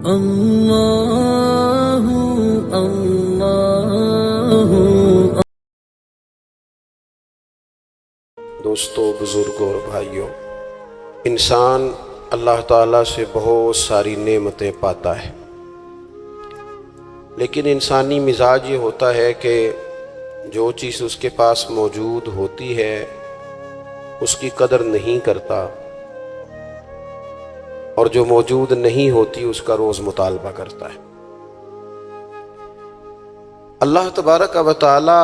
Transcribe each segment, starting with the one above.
اللہ اللہ۔ دوستو، بزرگوں اور بھائیوں، انسان اللہ تعالیٰ سے بہت ساری نعمتیں پاتا ہے، لیکن انسانی مزاج یہ ہوتا ہے کہ جو چیز اس کے پاس موجود ہوتی ہے اس کی قدر نہیں کرتا، اور جو موجود نہیں ہوتی اس کا روز مطالبہ کرتا ہے۔ اللہ تبارک و تعالی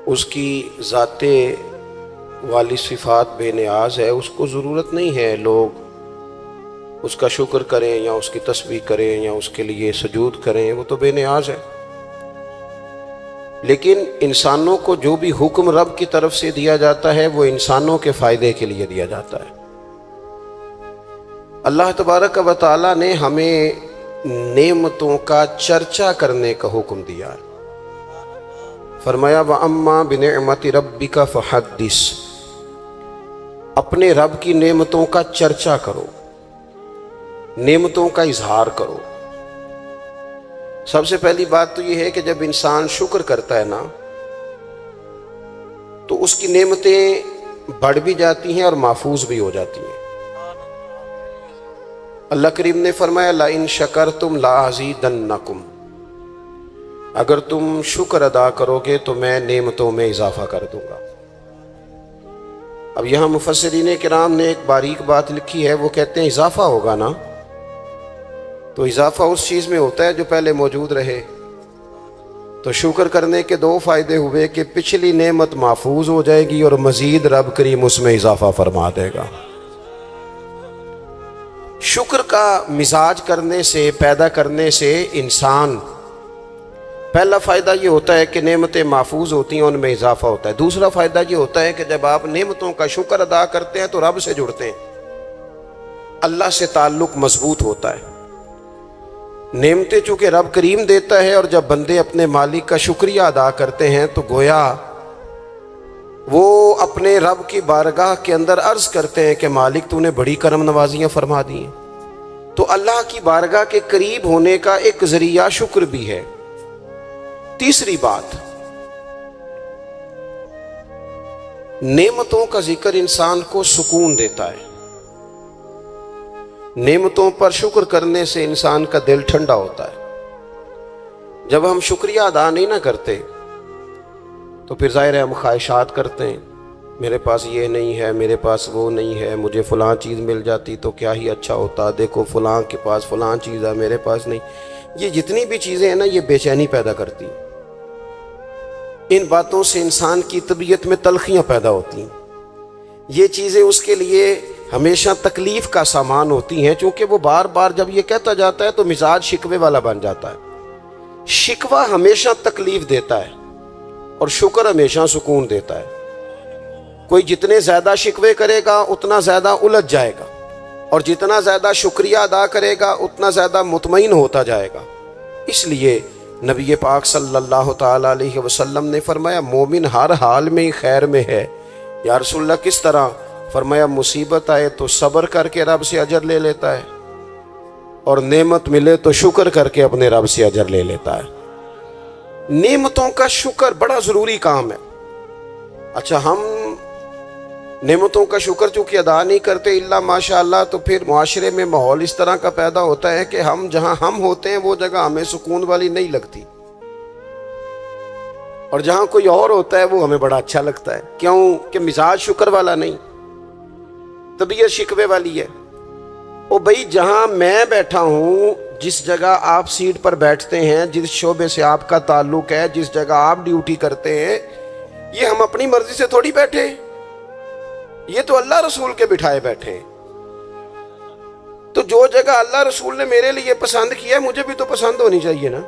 اس کی ذات والی صفات بے نیاز ہے، اس کو ضرورت نہیں ہے لوگ اس کا شکر کریں یا اس کی تسبیح کریں یا اس کے لیے سجود کریں، وہ تو بے نیاز ہے۔ لیکن انسانوں کو جو بھی حکم رب کی طرف سے دیا جاتا ہے وہ انسانوں کے فائدے کے لیے دیا جاتا ہے۔ اللہ تبارک و تعالی نے ہمیں نعمتوں کا چرچا کرنے کا حکم دیا ہے۔ فرمایا وَأَمَّا بِنِعْمَةِ رَبِّكَ فَحَدِّثْ، اپنے رب کی نعمتوں کا چرچا کرو، نعمتوں کا اظہار کرو۔ سب سے پہلی بات تو یہ ہے کہ جب انسان شکر کرتا ہے نا تو اس کی نعمتیں بڑھ بھی جاتی ہیں اور محفوظ بھی ہو جاتی ہیں۔ اللہ کریم نے فرمایا لَإِن شَكَرْتُمْ لَأَزِيدَنَّكُمْ، اگر تم شکر ادا کرو گے تو میں نعمتوں میں اضافہ کر دوں گا۔ اب یہاں مفسرین کرام نے ایک باریک بات لکھی ہے، وہ کہتے ہیں اضافہ ہوگا نا تو اضافہ اس چیز میں ہوتا ہے جو پہلے موجود رہے۔ تو شکر کرنے کے دو فائدے ہوئے کہ پچھلی نعمت محفوظ ہو جائے گی اور مزید رب کریم اس میں اضافہ فرما دے گا۔ شکر کا مزاج کرنے سے، پیدا کرنے سے انسان، پہلا فائدہ یہ ہوتا ہے کہ نعمتیں محفوظ ہوتی ہیں، ان میں اضافہ ہوتا ہے۔ دوسرا فائدہ یہ ہوتا ہے کہ جب آپ نعمتوں کا شکر ادا کرتے ہیں تو رب سے جڑتے ہیں، اللہ سے تعلق مضبوط ہوتا ہے۔ نعمتیں چونکہ رب کریم دیتا ہے، اور جب بندے اپنے مالک کا شکریہ ادا کرتے ہیں تو گویا وہ اپنے رب کی بارگاہ کے اندر عرض کرتے ہیں کہ مالک تو نے بڑی کرم نوازیاں فرما دی ہیں۔ تو اللہ کی بارگاہ کے قریب ہونے کا ایک ذریعہ شکر بھی ہے۔ تیسری بات، نعمتوں کا ذکر انسان کو سکون دیتا ہے۔ نعمتوں پر شکر کرنے سے انسان کا دل ٹھنڈا ہوتا ہے۔ جب ہم شکریہ ادا نہیں نہ کرتے تو پھر ظاہر ہے ہم خواہشات کرتے ہیں، میرے پاس یہ نہیں ہے، میرے پاس وہ نہیں ہے، مجھے فلاں چیز مل جاتی تو کیا ہی اچھا ہوتا، دیکھو فلاں کے پاس فلاں چیز ہے میرے پاس نہیں۔ یہ جتنی بھی چیزیں ہیں نا یہ بے چینی پیدا کرتی ہیں۔ ان باتوں سے انسان کی طبیعت میں تلخیاں پیدا ہوتی ہیں۔ یہ چیزیں اس کے لیے ہمیشہ تکلیف کا سامان ہوتی ہیں، چونکہ وہ بار بار جب یہ کہتا جاتا ہے تو مزاج شکوے والا بن جاتا ہے۔ شکوہ ہمیشہ تکلیف دیتا ہے اور شکر ہمیشہ سکون دیتا ہے۔ کوئی جتنے زیادہ شکوے کرے گا اتنا زیادہ الجھ جائے گا، اور جتنا زیادہ شکریہ ادا کرے گا اتنا زیادہ مطمئن ہوتا جائے گا۔ اس لیے نبی پاک صلی اللہ تعالی علیہ وسلم نے فرمایا مومن ہر حال میں خیر میں ہے۔ یا رسول اللہ کس طرح؟ فرمایا مصیبت آئے تو صبر کر کے رب سے اجر لے لیتا ہے، اور نعمت ملے تو شکر کر کے اپنے رب سے اجر لے لیتا ہے۔ نعمتوں کا شکر بڑا ضروری کام ہے۔ اچھا، ہم نعمتوں کا شکر چونکہ ادا نہیں کرتے الا ماشاء اللہ، تو پھر معاشرے میں ماحول اس طرح کا پیدا ہوتا ہے کہ ہم جہاں ہم ہوتے ہیں وہ جگہ ہمیں سکون والی نہیں لگتی، اور جہاں کوئی اور ہوتا ہے وہ ہمیں بڑا اچھا لگتا ہے۔ کیوں کہ مزاج شکر والا نہیں، طبیعت شکوے والی ہے۔ او بھائی، جہاں میں بیٹھا ہوں، جس جگہ آپ سیٹ پر بیٹھتے ہیں، جس شعبے سے آپ کا تعلق ہے، جس جگہ آپ ڈیوٹی کرتے ہیں، یہ ہم اپنی مرضی سے تھوڑی بیٹھے، یہ تو اللہ رسول کے بٹھائے بیٹھے ہیں۔ تو جو جگہ اللہ رسول نے میرے لیے پسند کیا ہے مجھے بھی تو پسند ہونی چاہیے نا۔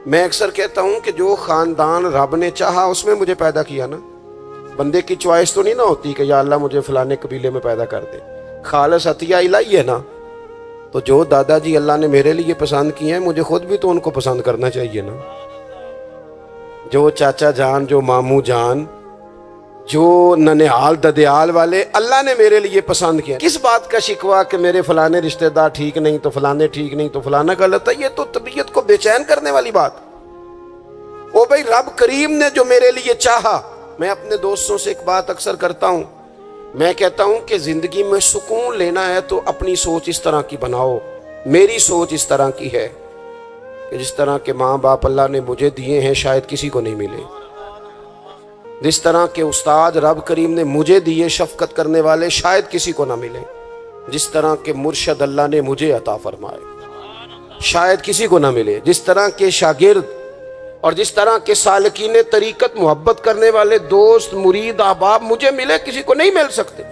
میں اکثر کہتا ہوں کہ جو خاندان رب نے چاہا اس میں مجھے پیدا کیا نا۔ بندے کی چوائس تو نہیں نہ ہوتی کہ یا اللہ مجھے فلانے قبیلے میں پیدا کر دے، خالص عطیہ الہی ہے نا۔ تو جو دادا جی اللہ نے میرے لیے پسند کیے ہیں مجھے خود بھی تو ان کو پسند کرنا چاہیے نا۔ جو چاچا جان، جو ماموں جان، جو ننہال ددیال والے اللہ نے میرے لیے پسند کیا. کس بات کا شکوہ کہ میرے فلانے رشتہ دار ٹھیک نہیں تو فلانے ٹھیک نہیں تو فلانا غلط ہے. یہ تو طبیعت کو بے چین کرنے والی بات. او بھائی رب کریم نے جو میرے لیے چاہا. میں اپنے دوستوں سے ایک بات اکثر کرتا ہوں, میں کہتا ہوں کہ زندگی میں سکون لینا ہے تو اپنی سوچ اس طرح کی بناؤ. میری سوچ اس طرح کی ہے کہ جس طرح کے ماں باپ اللہ نے مجھے دیے ہیں شاید کسی کو نہیں ملے. جس طرح کے استاد رب کریم نے مجھے دیے شفقت کرنے والے شاید کسی کو نہ ملے. جس طرح کے مرشد اللہ نے مجھے عطا فرمائے شاید کسی کو نہ ملے. جس طرح کے شاگرد اور جس طرح کے سالکین طریقت محبت کرنے والے دوست مرید احباب مجھے ملے کسی کو نہیں مل سکتے.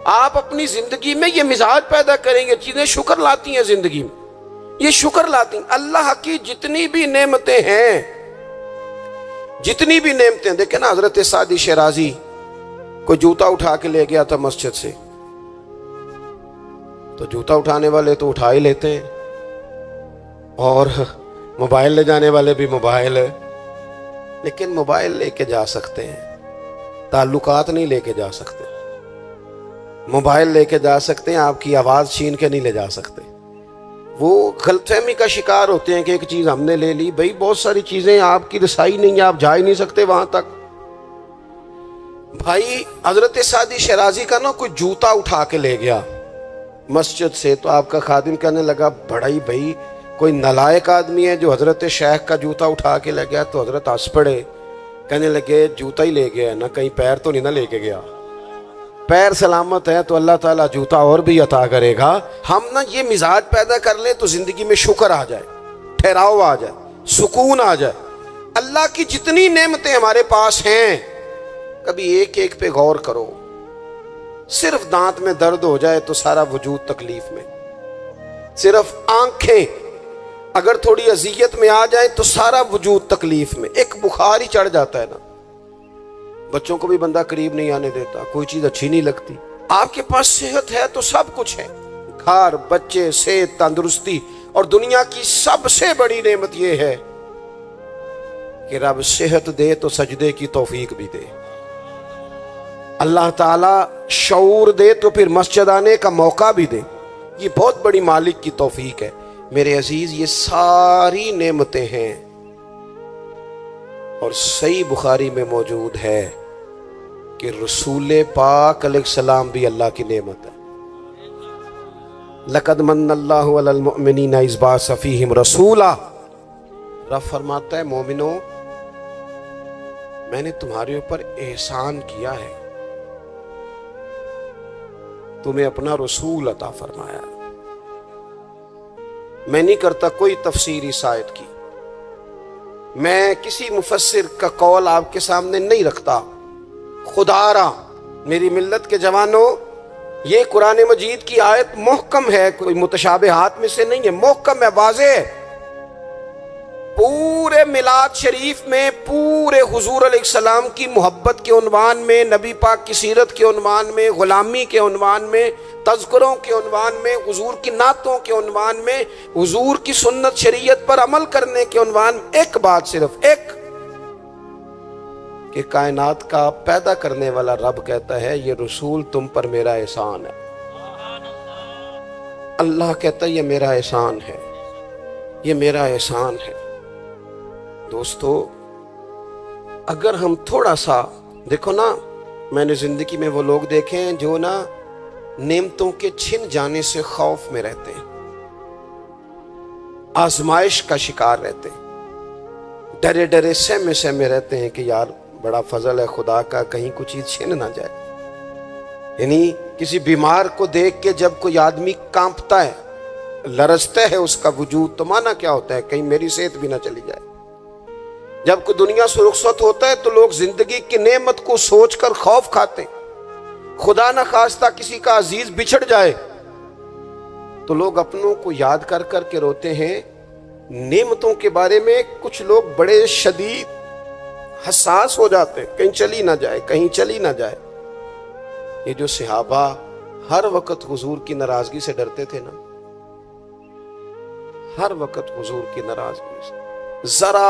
آپ اپنی زندگی میں یہ مزاج پیدا کریں گے. چیزیں شکر لاتی ہیں زندگی میں, یہ شکر لاتی ہیں. اللہ کی جتنی بھی نعمتیں ہیں, جتنی بھی نعمتیں, دیکھیں نا حضرت سعدی شیرازی کوئی جوتا اٹھا کے لے گیا تھا مسجد سے, تو جوتا اٹھانے والے تو اٹھا ہی لیتے ہیں, اور موبائل لے جانے والے بھی موبائل ہے. لیکن موبائل لے کے جا سکتے ہیں, تعلقات نہیں لے کے جا سکتے. موبائل لے کے جا سکتے ہیں, آپ کی آواز چھین کے نہیں لے جا سکتے. وہ غلط فہمی کا شکار ہوتے ہیں کہ ایک چیز ہم نے لے لی. بھئی بہت ساری چیزیں آپ کی رسائی نہیں ہے, آپ جا ہی نہیں سکتے وہاں تک. بھائی حضرت سعدی شیرازی کا نا کوئی جوتا اٹھا کے لے گیا مسجد سے, تو آپ کا خادم کہنے لگا بڑا ہی بھائی کوئی نالائق آدمی ہے جو حضرت شیخ کا جوتا اٹھا کے لے گیا. تو حضرت ہنس پڑے, کہنے لگے جوتا ہی لے گیا نا, کہیں پیر تو نہیں نہ لے کے گیا. پیر سلامت ہے تو اللہ تعالیٰ جوتا اور بھی عطا کرے گا. ہم نا یہ مزاج پیدا کر لیں تو زندگی میں شکر آ جائے, ٹھہراؤ آ جائے, سکون آ جائے. اللہ کی جتنی نعمتیں ہمارے پاس ہیں کبھی ایک ایک پہ غور کرو. صرف دانت میں درد ہو جائے تو سارا وجود تکلیف میں. صرف آنکھیں اگر تھوڑی اذیت میں آ جائے تو سارا وجود تکلیف میں. ایک بخار ہی چڑھ جاتا ہے نا, بچوں کو بھی بندہ قریب نہیں آنے دیتا, کوئی چیز اچھی نہیں لگتی. آپ کے پاس صحت ہے تو سب کچھ ہے, گھر, بچے, صحت, تندرستی. اور دنیا کی سب سے بڑی نعمت یہ ہے کہ رب صحت دے تو سجدے کی توفیق بھی دے. اللہ تعالیٰ شعور دے تو پھر مسجد آنے کا موقع بھی دے. یہ بہت بڑی مالک کی توفیق ہے. میرے عزیز یہ ساری نعمتیں ہیں, اور صحیح بخاری میں موجود ہے کہ رسول پاک علیہ السلام بھی اللہ کی نعمت ہے. لقد من اللہ علی المؤمنین اذ بعث فیہم رسولا. رب فرماتا ہے مومنوں میں نے تمہارے اوپر احسان کیا ہے, تمہیں اپنا رسول عطا فرمایا. میں نہیں کرتا کوئی تفسیر اس آیت کی, میں کسی مفسر کا قول آپ کے سامنے نہیں رکھتا. خدا را میری ملت کے جوانوں, یہ قرآن مجید کی آیت محکم ہے, کوئی متشابہات میں سے نہیں ہے, محکم ہے, واضح ہے. پورے میلاد شریف میں پورے حضور علیہ السلام کی محبت کے عنوان میں, نبی پاک کی سیرت کے عنوان میں, غلامی کے عنوان میں, تذکروں کے عنوان میں, حضور کی نعتوں کے عنوان میں, حضور کی سنت شریعت پر عمل کرنے کے عنوان میں ایک بات صرف ایک, کہ کائنات کا پیدا کرنے والا رب کہتا ہے یہ رسول تم پر میرا احسان ہے. اللہ کہتا ہے یہ میرا احسان ہے, یہ میرا احسان ہے. دوستو اگر ہم تھوڑا سا دیکھو نا, میں نے زندگی میں وہ لوگ دیکھے ہیں جو نا نعمتوں کے چھن جانے سے خوف میں رہتے ہیں, آزمائش کا شکار رہتے ہیں, ڈرے ڈرے سہمے سہمے رہتے ہیں کہ یار بڑا فضل ہے خدا کا, کہیں کچھ چیز چھن نہ جائے. یعنی کسی بیمار کو دیکھ کے جب کوئی آدمی کانپتا ہے, لرزتا ہے اس کا وجود, تو مانا کیا ہوتا ہے کہیں میری صحت بھی نہ چلی جائے. جب کوئی دنیا سے رخصت ہوتا ہے تو لوگ زندگی کی نعمت کو سوچ کر خوف کھاتے ہیں. خدا نہ خواستہ کسی کا عزیز بچھڑ جائے تو لوگ اپنوں کو یاد کر کر کے روتے ہیں. نعمتوں کے بارے میں کچھ لوگ بڑے شدید حساس ہو جاتے ہیں, کہیں چلی نہ جائے, کہیں چلی نہ جائے. یہ جو صحابہ ہر وقت حضور کی ناراضگی سے ڈرتے تھے نا, ہر وقت حضور کی ناراضگی سے ذرا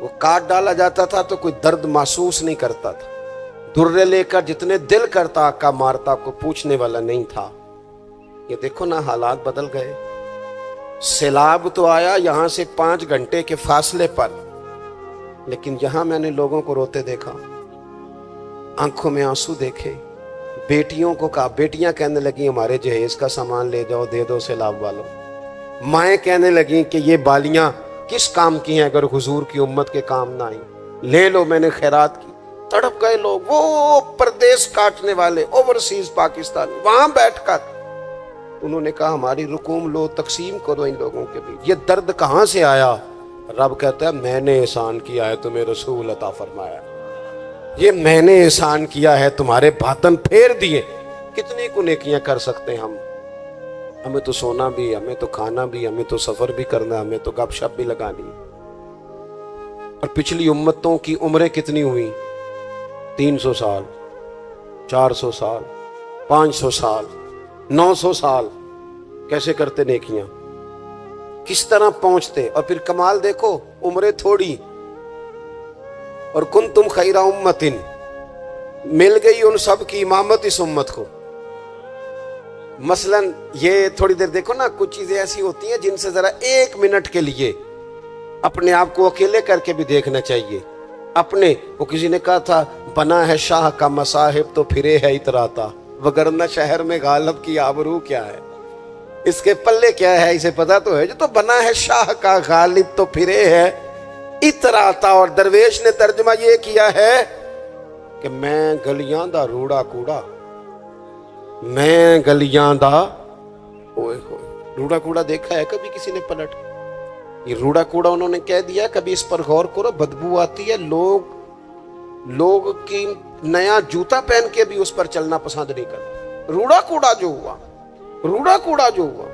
وہ کاٹ ڈالا جاتا تھا تو کوئی درد محسوس نہیں کرتا تھا، درے لے کر جتنے دل کرتا آقا مارتا، کو پوچھنے والا نہیں تھا۔ یہ دیکھو نا حالات بدل گئے۔ سیلاب تو آیا یہاں سے 5 گھنٹے کے فاصلے پر، لیکن یہاں میں نے لوگوں کو روتے دیکھا، آنکھوں میں آنسو دیکھے۔ بیٹیوں کو کہا، بیٹیاں کہنے لگیں ہمارے جہیز کا سامان لے جاؤ، دے دو سیلاب والوں۔ مائیں کہنے لگیں کہ یہ بالیاں کس کام کی ہیں اگر حضور کی امت کے کام نہ آئیں، لے لو، میں نے خیرات کی۔ تڑپ گئے لوگ، وہ پردیس کاٹنے والے اوورسیز پاکستانی، وہاں بیٹھ کر انہوں نے کہا ہماری رقوم لو، تقسیم کرو ان لوگوں کے بیچ۔ یہ درد کہاں سے آیا؟ رب کہتا ہے میں نے احسان کیا ہے، تمہیں رسول عطا فرمایا، یہ میں نے احسان کیا ہے، تمہارے باطن پھیر دیے۔ کتنی کو نیکیاں کر سکتے ہیں ہم؟ ہمیں تو سونا بھی، ہمیں تو کھانا بھی، ہمیں تو سفر بھی کرنا، ہمیں تو گپ شپ بھی لگانی۔ اور پچھلی امتوں کی عمریں کتنی ہوئی؟ 300 سال، 400 سال، 500 سال، 900 سال۔ کیسے کرتے نیکیاں، کس طرح پہنچتے؟ اور پھر کمال دیکھو، عمریں تھوڑی اور کنتم خیر امت، مل گئی ان سب کی امامت اس امت کو۔ مثلا یہ تھوڑی دیر دیکھو نا، کچھ چیزیں ایسی ہوتی ہیں جن سے ذرا 1 منٹ کے لیے اپنے آپ کو اکیلے کر کے بھی دیکھنا چاہیے۔ اپنے وہ کسی نے کہا تھا بنا ہے شاہ کا مصاحب تو پھرے ہے اتراتا، وگرنہ شہر میں غالب کی آبرو کیا ہے، اس کے پلے کیا ہے اسے پتا تو ہے۔ جو تو بنا ہے شاہ کا غالب تو پھرے ہے اتراتا۔ اور درویش نے ترجمہ یہ کیا ہے کہ میں گلیاں دا روڑا کوڑا، میں گلیاں دا اوئے ہوئے۔ روڑا کوڑا دیکھا ہے کبھی کسی نے پلٹ؟ یہ روڑا کوڑا انہوں نے کہہ دیا، کبھی اس پر غور کرو، بدبو آتی ہے، لوگ کی نیا جوتا پہن کے بھی اس پر چلنا پسند نہیں کرتے۔ روڑا کوڑا جو ہوا، روڑا کوڑا جو ہوا،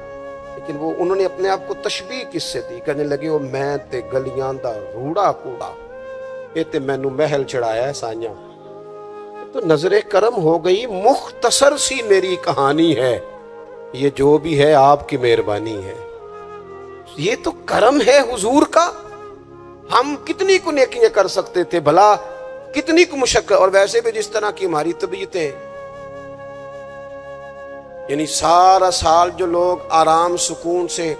لیکن وہ انہوں نے اپنے آپ کو تشبیہ کس سے دی؟ کہنے لگے وہ میں تے گلیاں دا روڑا کوڑا، یہ تے مینوں محل چڑھایا ہے سائیاں۔ تو نظر کرم ہو گئی، مختصر سی میری کہانی ہے، یہ جو بھی ہے آپ کی مہربانی ہے۔ یہ تو کرم ہے حضور کا۔ ہم کتنی کو نیکیاں کر سکتے تھے بھلا، کتنی کو مشقت۔ اور ویسے بھی جس طرح کی ہماری طبیعتیں، یعنی سارا سال جو لوگ آرام سکون سے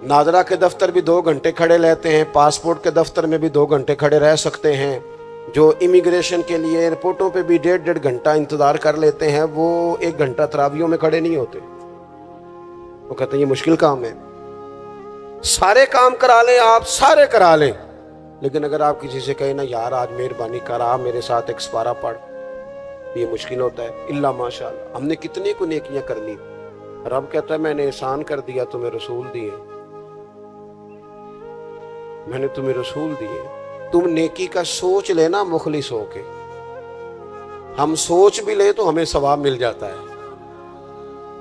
ناظرہ کے دفتر بھی 2 گھنٹے کھڑے رہتے ہیں، پاسپورٹ کے دفتر میں بھی 2 گھنٹے کھڑے رہ سکتے ہیں، جو امیگریشن کے لیے ایئرپورٹوں پہ بھی 1.5 گھنٹہ انتظار کر لیتے ہیں، وہ 1 گھنٹہ تراویحوں میں کھڑے نہیں ہوتے۔ وہ کہتے ہیں یہ مشکل کام ہے، سارے کام کرا لیں آپ، سارے کرا لیں، لیکن اگر آپ کسی سے کہیں نا یار آج مہربانی کر آپ میرے ساتھ ایک سپارہ پڑھ، یہ مشکل ہوتا ہے۔ الا ماشاء اللہ ہم نے کتنے کو نیکیاں کر لی۔ رب کہتا ہے میں نے احسان کر دیا، تمہیں رسول دیے، میں نے تمہیں رسول دیے۔ تم نیکی کا سوچ لینا مخلص ہو کے، ہم سوچ بھی لیں تو ہمیں ثواب مل جاتا ہے،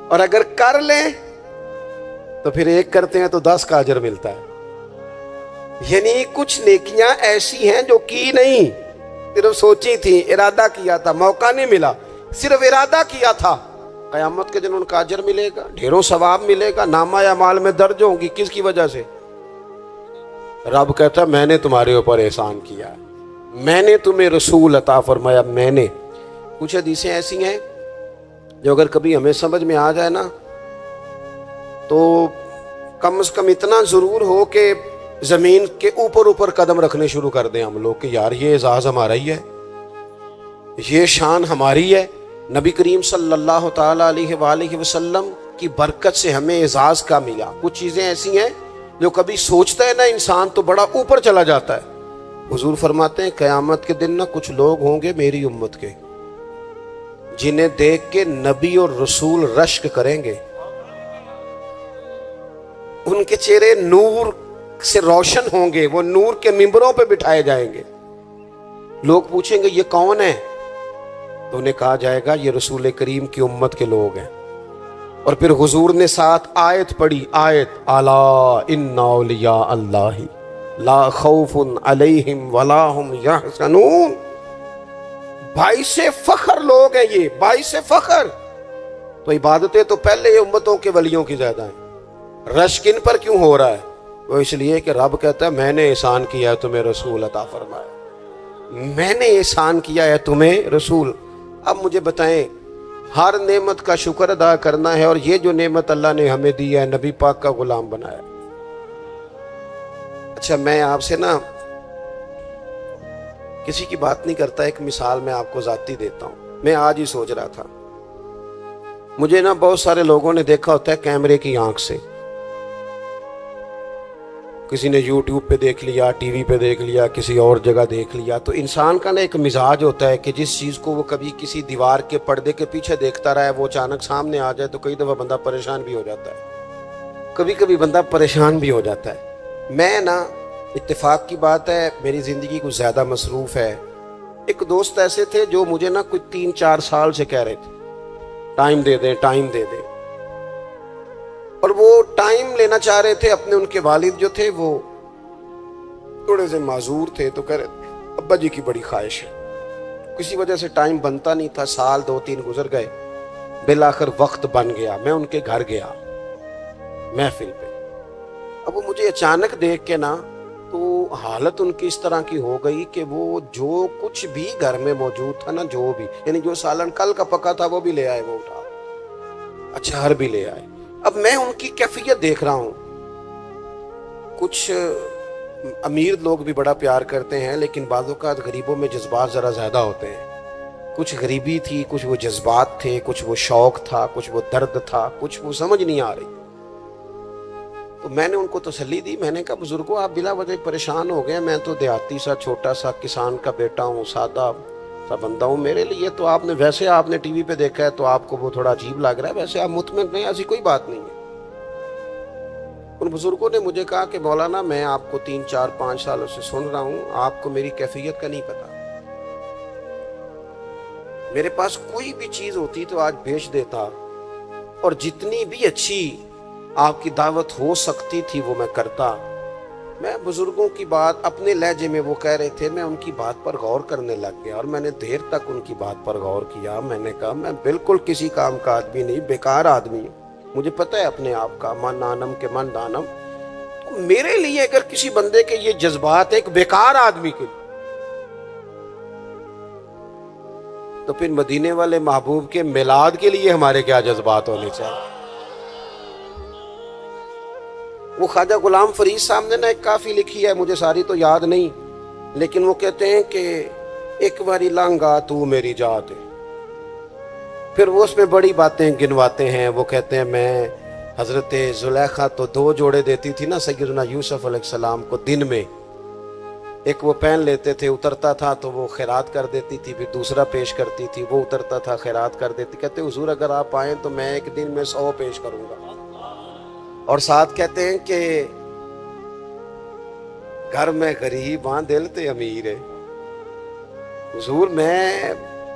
اور اگر کر لیں تو پھر 1 کرتے ہیں تو 10 کا اجر ملتا ہے۔ یعنی کچھ نیکیاں ایسی ہیں جو کی نہیں، صرف سوچی تھی، ارادہ کیا تھا، موقع نہیں ملا، صرف ارادہ کیا تھا، قیامت کے دن ان کا اجر ملے گا، ڈھیروں ثواب ملے گا، نامہ اعمال میں درج ہوں گی۔ کس کی وجہ سے؟ رب کہتا ہے میں نے تمہارے اوپر احسان کیا ہے، میں نے تمہیں رسول عطا فرمایا، میں نے۔ کچھ حدیثیں ایسی ہیں جو اگر کبھی ہمیں سمجھ میں آ جائے نا تو کم از کم اتنا ضرور ہو کہ زمین کے اوپر قدم رکھنے شروع کر دیں ہم لوگ کہ یار یہ اعزاز ہمارا ہی ہے، یہ شان ہماری ہے۔ نبی کریم صلی اللہ تعالیٰ علیہ وآلہ وسلم کی برکت سے ہمیں اعزاز کا ملا۔ کچھ چیزیں ایسی ہیں جو کبھی سوچتا ہے نا انسان تو بڑا اوپر چلا جاتا ہے۔ حضور فرماتے ہیں قیامت کے دن نا کچھ لوگ ہوں گے میری امت کے جنہیں دیکھ کے نبی اور رسول رشک کریں گے، ان کے چہرے نور سے روشن ہوں گے، وہ نور کے ممبروں پہ بٹھائے جائیں گے۔ لوگ پوچھیں گے یہ کون ہے؟ تو انہیں کہا جائے گا یہ رسول کریم کی امت کے لوگ ہیں۔ اور پھر حضور نے ساتھ آیت پڑھی، آیت الا ان اولیاء اللہ لا خوف علیہم ولا هم یحزنون۔ باعث فخر لوگ ہیں یہ، باعث فخر۔ تو عبادتیں تو پہلے امتوں کے ولیوں کی زیادہ ہیں، رشک ان پر کیوں ہو رہا ہے؟ وہ اس لیے کہ رب کہتا ہے میں نے احسان کیا ہے تمہیں رسول عطا فرمایا، میں نے احسان کیا ہے تمہیں رسول۔ اب مجھے بتائیں، ہر نعمت کا شکر ادا کرنا ہے، اور یہ جو نعمت اللہ نے ہمیں دی ہے، نبی پاک کا غلام بنایا۔ اچھا، میں آپ سے نا کسی کی بات نہیں کرتا، ایک مثال میں آپ کو ذاتی دیتا ہوں۔ میں آج ہی سوچ رہا تھا، مجھے نا بہت سارے لوگوں نے دیکھا ہوتا ہے کیمرے کی آنکھ سے، کسی نے یوٹیوب پہ دیکھ لیا، ٹی وی پہ دیکھ لیا، کسی اور جگہ دیکھ لیا۔ تو انسان کا نا ایک مزاج ہوتا ہے کہ جس چیز کو وہ کبھی کسی دیوار کے پردے کے پیچھے دیکھتا رہا ہے، وہ اچانک سامنے آ جائے تو کئی دفعہ بندہ پریشان بھی ہو جاتا ہے، کبھی کبھی بندہ پریشان بھی ہو جاتا ہے۔ میں نا، اتفاق کی بات ہے، میری زندگی کچھ زیادہ مصروف ہے۔ ایک دوست ایسے تھے جو مجھے نا کچھ 3-4 سال سے کہہ رہے تھے ٹائم دے دیں، ٹائم دے دیں، اور وہ ٹائم لینا چاہ رہے تھے۔ اپنے ان کے والد جو تھے وہ تھوڑے سے معذور تھے، تو کہہ رہے تھے ابا جی کی بڑی خواہش ہے، کسی وجہ سے ٹائم بنتا نہیں تھا۔ سال 2-3 گزر گئے، بالآخر وقت بن گیا، میں ان کے گھر گیا محفل پہ۔ اب وہ مجھے اچانک دیکھ کے نا، تو حالت ان کی اس طرح کی ہو گئی کہ وہ جو کچھ بھی گھر میں موجود تھا نا، جو بھی، یعنی جو سالن کل کا پکا تھا وہ بھی لے آئے، وہ اٹھا، اچار بھی لے آئے۔ اب میں ان کی کیفیت دیکھ رہا ہوں۔ کچھ امیر لوگ بھی بڑا پیار کرتے ہیں، لیکن بعض اوقات غریبوں میں جذبات ذرا زیادہ ہوتے ہیں۔ کچھ غریبی تھی، کچھ وہ جذبات تھے، کچھ وہ شوق تھا، کچھ وہ درد تھا، کچھ وہ سمجھ نہیں آ رہی۔ تو میں نے ان کو تسلی دی، میں نے کہا بزرگوں آپ بلا وجہ پریشان ہو گئے، میں تو دیہاتی سا چھوٹا سا کسان کا بیٹا ہوں، سادہ سا بندہ ہوں، میرے لیے تو آپ نے ویسے آپ نے ٹی وی پہ دیکھا ہے تو آپ کو وہ تھوڑا عجیب لگ رہا ہے، ویسے آپ مطمئن نہیں، ایسی کوئی بات نہیں ہے۔ ان بزرگوں نے مجھے کہا کہ مولانا میں آپ کو 3-4-5 سالوں سے سن رہا ہوں، آپ کو میری کیفیت کا نہیں پتا، میرے پاس کوئی بھی چیز ہوتی تو آج بیچ دیتا، اور جتنی بھی اچھی آپ کی دعوت ہو سکتی تھی وہ میں کرتا۔ میں بزرگوں کی بات اپنے لہجے میں وہ کہہ رہے تھے، میں ان کی بات پر غور کرنے لگ گیا، اور میں نے دیر تک ان کی بات پر غور کیا۔ میں نے کہا میں بالکل کسی کام کا آدمی نہیں، بیکار آدمی ہوں، مجھے پتہ ہے اپنے آپ کا، من نانم کے من دانم۔ تو میرے لیے اگر کسی بندے کے یہ جذبات ایک بیکار آدمی کے لیے، تو پھر مدینے والے محبوب کے میلاد کے لیے ہمارے کیا جذبات ہونے چاہیے۔ وہ خواجہ غلام فرید صاحب نے نا ایک کافی لکھی ہے، مجھے ساری تو یاد نہیں، لیکن وہ کہتے ہیں کہ ایک باری لانگا تو میری جات ہے۔ پھر وہ اس میں بڑی باتیں گنواتے ہیں، وہ کہتے ہیں میں حضرت زلیخا تو 2 جوڑے دیتی تھی نا سیدنا یوسف علیہ السلام کو دن میں، ایک وہ پہن لیتے تھے، اترتا تھا تو وہ خیرات کر دیتی تھی، پھر دوسرا پیش کرتی تھی، وہ اترتا تھا خیرات کر دیتی۔ کہتے حضور اگر آپ آئیں تو میں ایک دن میں 100 پیش کروں گا۔ اور ساتھ کہتے ہیں کہ گھر میں غریب ہاں دل تے امیر ہے، حضور میں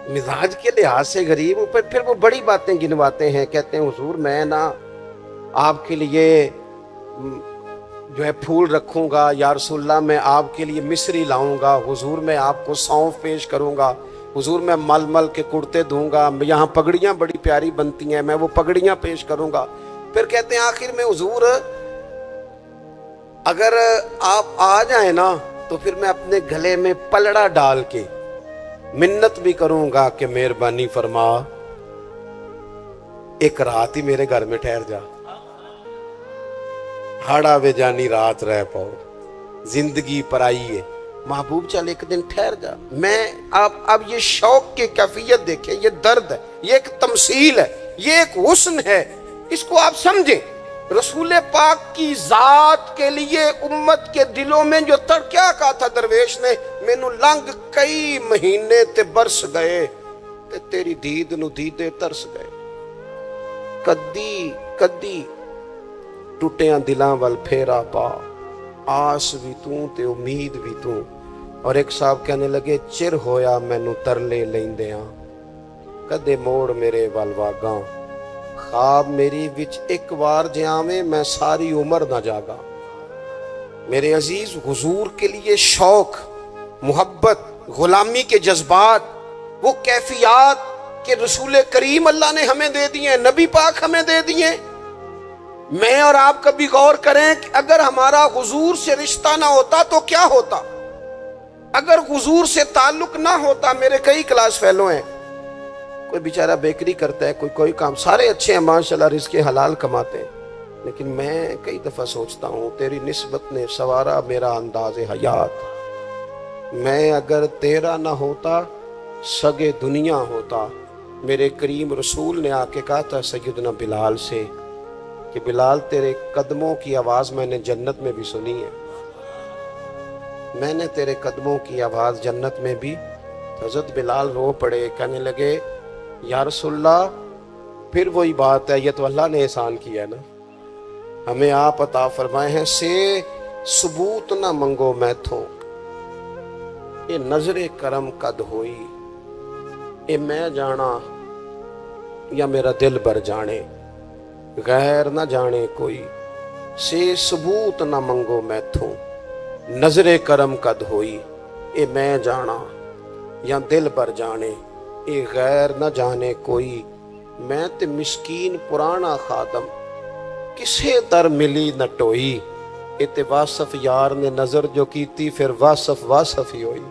مزاج کے لحاظ سے غریب ہوں۔ پھر وہ بڑی باتیں گنواتے ہیں، کہتے ہیں حضور میں نا آپ کے لیے جو ہے پھول رکھوں گا، یا رسول اللہ میں آپ کے لیے مصری لاؤں گا، حضور میں آپ کو سونف پیش کروں گا، حضور میں مل مل کے کرتے دوں گا، یہاں پگڑیاں بڑی پیاری بنتی ہیں، میں وہ پگڑیاں پیش کروں گا۔ پھر کہتے ہیں آخر میں حضور اگر آپ آ جائیں نا تو پھر میں اپنے گلے میں پلڑا ڈال کے منت بھی کروں گا کہ مہربانی فرما ایک رات ہی میرے گھر میں ٹھہر جا، ہاڑا وے جانی رات رہ پاؤ، زندگی پرائی ہے، محبوب چل ایک دن ٹھہر جا۔ میں اب یہ شوق کی کیفیت دیکھیں، یہ درد ہے، یہ ایک تمثیل ہے، یہ ایک حسن ہے، اس کو آپ سمجھیں۔ رسول پاک کی ذات کے لیے امت کے دلوں میں جو کیا کہا تھا درویش نے، مینوں لنگ کئی مہینے تے برس گئے تے تیری دید نو دیدے ترس گئے، کدی کدی ٹوٹیاں دلاں وال پھیرا پا، آس بھی تو تے امید بھی تو۔ اور ایک صاحب کہنے لگے چر ہویا مینوں ترلے لیندیاں، کدے موڑ میرے وال واگاں، خواب میری وچ ایک وار جیاویں میں ساری عمر نہ جاگا۔ میرے عزیز، حضور کے لیے شوق، محبت، غلامی کے جذبات، وہ کیفیات کہ رسول کریم اللہ نے ہمیں دے دیے، نبی پاک ہمیں دے دیے، میں اور آپ کبھی غور کریں کہ اگر ہمارا حضور سے رشتہ نہ ہوتا تو کیا ہوتا؟ اگر حضور سے تعلق نہ ہوتا، میرے کئی کلاس فیلو ہیں، کوئی بیچارہ بیکری کرتا ہے، کوئی کام، سارے اچھے ہیں ماشاءاللہ، رزق حلال کماتے ہیں، لیکن میں کئی دفعہ سوچتا ہوں تیری نسبت نے سوارا میرا انداز حیات۔ میں اگر تیرا نہ ہوتا سگے دنیا ہوتا۔ میرے کریم رسول نے آ کے کہا تھا سیدنا بلال سے کہ بلال تیرے قدموں کی آواز میں نے جنت میں بھی سنی ہے، میں نے تیرے قدموں کی آواز جنت میں بھی۔ حضرت بلال رو پڑے، کہنے لگے یا رسول اللہ، پھر وہی بات ہے، یہ تو اللہ نے احسان کیا ہے نا، ہمیں آپ عطا فرمائے ہیں، سے ثبوت نہ منگو میں تھوں، یہ نظر کرم قد ہوئی، اے میں جانا یا میرا دل بر جانے، غیر نہ جانے کوئی، سے ثبوت نہ منگو میں تھوں، نظر کرم قد ہوئی، اے میں جانا یا دل بر جانے، اے غیر نہ جانے کوئی، میں تے مسکین پرانا خادم، کسے در ملی نہ ٹوئی، اے تے واصف یار نے نظر جو کیتی، پھر واصف ہی ہوئی۔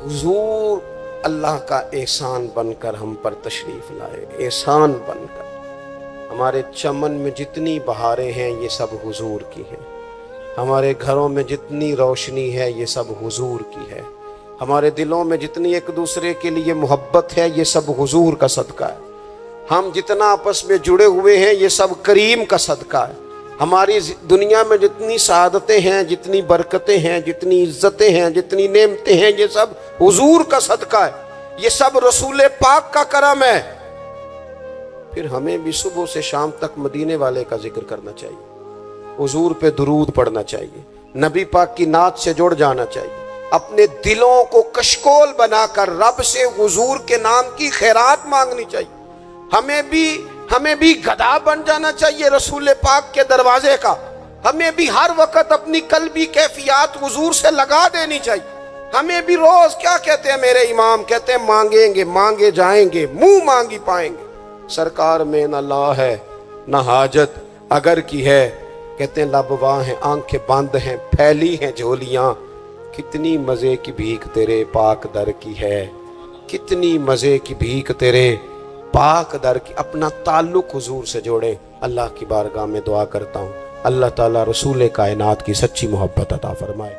حضور اللہ کا احسان بن کر ہم پر تشریف لائے، احسان بن کر۔ ہمارے چمن میں جتنی بہاریں ہیں یہ سب حضور کی ہیں، ہمارے گھروں میں جتنی روشنی ہے یہ سب حضور کی ہے، ہمارے دلوں میں جتنی ایک دوسرے کے لیے محبت ہے یہ سب حضور کا صدقہ ہے، ہم جتنا آپس میں جڑے ہوئے ہیں یہ سب کریم کا صدقہ ہے، ہماری دنیا میں جتنی سعادتیں ہیں، جتنی برکتیں ہیں، جتنی عزتیں ہیں، جتنی نعمتیں ہیں، یہ سب حضور کا صدقہ ہے، یہ سب رسول پاک کا کرم ہے۔ پھر ہمیں بھی صبح سے شام تک مدینے والے کا ذکر کرنا چاہیے، حضور پہ درود پڑھنا چاہیے، نبی پاک کی نعت سے جڑ جانا چاہیے، اپنے دلوں کو کشکول بنا کر رب سے حضور کے نام کی خیرات مانگنی چاہیے، ہمیں بھی گدھا بن جانا چاہیے رسول پاک کے دروازے کا، ہمیں بھی ہر وقت اپنی قلبی کیفیات حضور سے لگا دینی چاہیے، ہمیں بھی روز کیا کہتے ہیں میرے امام، کہتے ہیں مانگیں گے مانگے جائیں گے، منہ مانگی پائیں گے، سرکار میں نہ لا ہے نہ حاجت اگر کی ہے، کہتے ہیں لب واں ہیں آنکھیں بند ہیں پھیلی ہیں جھولیاں، کتنی مزے کی بھیک تیرے پاک در کی ہے، کتنی مزے کی بھیک تیرے پاک در کی۔ اپنا تعلق حضور سے جوڑیں۔ اللہ کی بارگاہ میں دعا کرتا ہوں اللہ تعالیٰ رسول کائنات کی سچی محبت عطا فرمائے۔